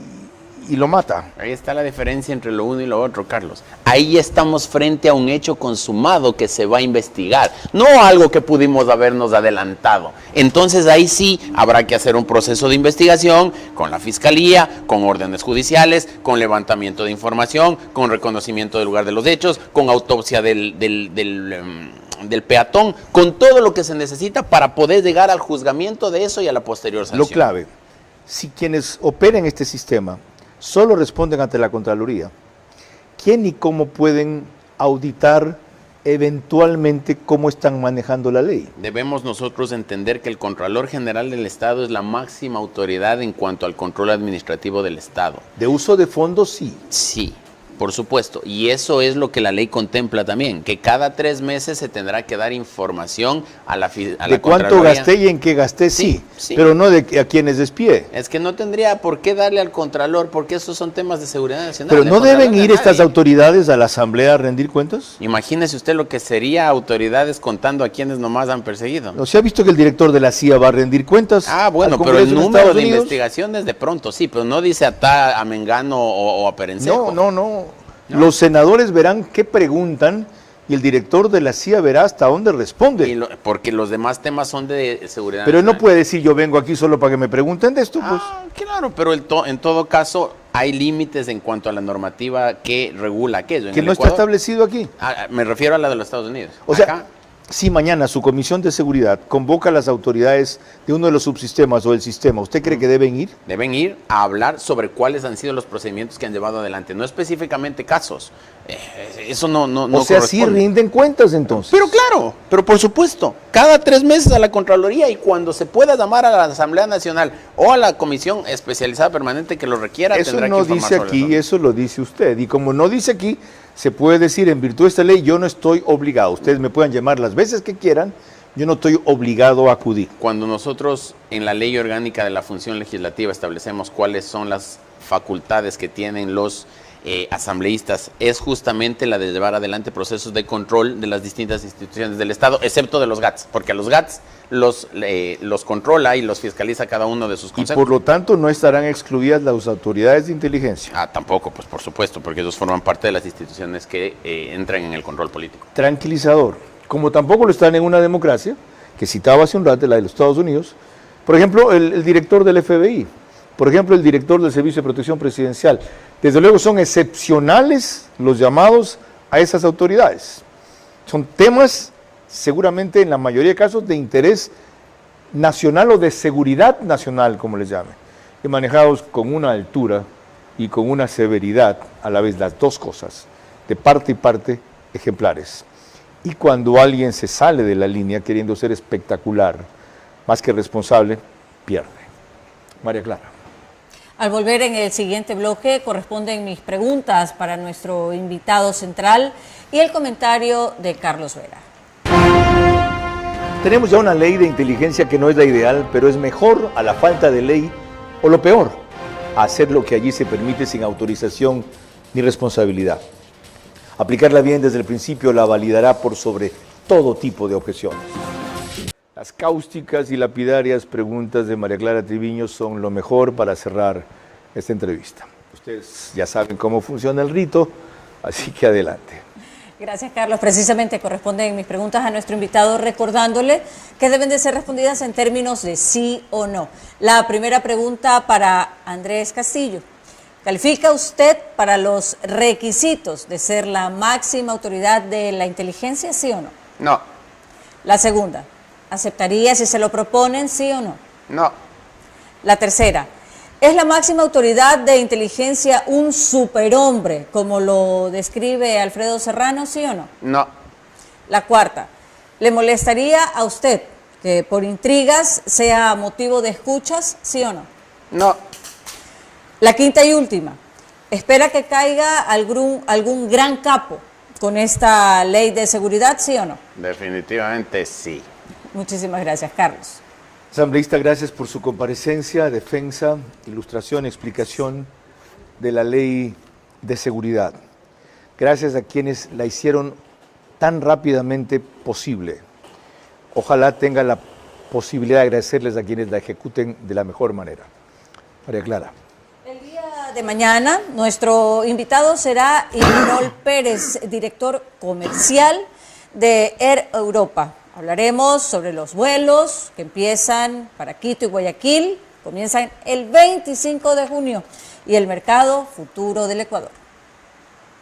lo mata. Ahí está la diferencia entre lo uno y lo otro, Carlos. Ahí estamos frente a un hecho consumado que se va a investigar, no algo que pudimos habernos adelantado. Entonces ahí sí habrá que hacer un proceso de investigación con la fiscalía, con órdenes judiciales, con levantamiento de información, con reconocimiento del lugar de los hechos, con autopsia del peatón, con todo lo que se necesita para poder llegar al juzgamiento de eso y a la posterior sanción. Lo clave, si quienes operen este sistema solo responden ante la Contraloría, ¿quién y cómo pueden auditar eventualmente cómo están manejando la ley? Debemos nosotros entender que el Contralor General del Estado es la máxima autoridad en cuanto al control administrativo del Estado. ¿De uso de fondos? Sí. Sí. Por supuesto, y eso es lo que la ley contempla también, que cada 3 meses se tendrá que dar información a la de cuánto gasté y en qué gasté, sí, pero no de a quienes despié. Es que no tendría por qué darle al Contralor, porque esos son temas de seguridad nacional. Pero ¿no deben ir estas autoridades a la Asamblea a rendir cuentas? Imagínese usted lo que sería autoridades contando a quienes nomás han perseguido. ¿No se ha visto que el director de la CIA va a rendir cuentas? Ah, bueno, pero el número de investigaciones de pronto, sí, pero no dice a Mengano o a Perencejo. No. Los senadores verán qué preguntan y el director de la CIA verá hasta dónde responde. Porque los demás temas son de seguridad. Pero él no puede decir yo vengo aquí solo para que me pregunten de esto, pues. Claro, pero en todo caso hay límites en cuanto a la normativa que regula aquello. Que no está establecido aquí. Me refiero a la de los Estados Unidos. O sea, si mañana su comisión de seguridad convoca a las autoridades de uno de los subsistemas o del sistema, ¿usted cree que deben ir? Deben ir a hablar sobre cuáles han sido los procedimientos que han llevado adelante, no específicamente casos. Eso no o sea, sí rinden cuentas entonces. Pero claro, pero por supuesto, cada 3 meses a la Contraloría y cuando se pueda llamar a la Asamblea Nacional o a la Comisión Especializada Permanente que lo requiera, eso tendrá no que informar dice sobre aquí, eso lo dice usted. Y como no dice aquí, se puede decir en virtud de esta ley, yo no estoy obligado. Ustedes me pueden llamar las veces que quieran, yo no estoy obligado a acudir. Cuando nosotros en la Ley Orgánica de la Función Legislativa establecemos cuáles son las facultades que tienen los asambleístas, es justamente la de llevar adelante procesos de control de las distintas instituciones del Estado, excepto de los GATS, porque a los GATS los controla y los fiscaliza cada uno de sus conceptos. Y por lo tanto no estarán excluidas las autoridades de inteligencia. Tampoco, pues por supuesto, porque ellos forman parte de las instituciones que entran en el control político. Tranquilizador, como tampoco lo están en una democracia, que citaba hace un rato, la de los Estados Unidos, por ejemplo, el director del FBI, por ejemplo, el director del Servicio de Protección Presidencial. Desde luego son excepcionales los llamados a esas autoridades. Son temas, seguramente en la mayoría de casos, de interés nacional o de seguridad nacional, como les llamen, y manejados con una altura y con una severidad, a la vez las dos cosas, de parte y parte ejemplares. Y cuando alguien se sale de la línea queriendo ser espectacular, más que responsable, pierde. María Clara. Al volver en el siguiente bloque corresponden mis preguntas para nuestro invitado central y el comentario de Carlos Vera. Tenemos ya una ley de inteligencia que no es la ideal, pero es mejor a la falta de ley o lo peor, hacer lo que allí se permite sin autorización ni responsabilidad. Aplicarla bien desde el principio la validará por sobre todo tipo de objeciones. Las cáusticas y lapidarias preguntas de María Clara Triviño son lo mejor para cerrar esta entrevista. Ustedes ya saben cómo funciona el rito, así que adelante. Gracias, Carlos. Precisamente corresponden mis preguntas a nuestro invitado, recordándole que deben de ser respondidas en términos de sí o no. La primera pregunta para Andrés Castillo. ¿Califica usted para los requisitos de ser la máxima autoridad de la inteligencia, sí o no? No. La segunda. ¿Aceptaría si se lo proponen, sí o no? No. La tercera, ¿es la máxima autoridad de inteligencia un superhombre, como lo describe Alfredo Serrano, sí o no? No. La cuarta, ¿le molestaría a usted que por intrigas sea motivo de escuchas, sí o no? No. La quinta y última, ¿espera que caiga algún gran capo con esta ley de seguridad, sí o no? Definitivamente sí. Muchísimas gracias, Carlos. Asambleísta, gracias por su comparecencia, defensa, ilustración, explicación de la ley de seguridad. Gracias a quienes la hicieron tan rápidamente posible. Ojalá tenga la posibilidad de agradecerles a quienes la ejecuten de la mejor manera. María Clara. El día de mañana nuestro invitado será Imanol Pérez, director comercial de Air Europa. Hablaremos sobre los vuelos que empiezan para Quito y Guayaquil, comienzan el 25 de junio, y el mercado futuro del Ecuador.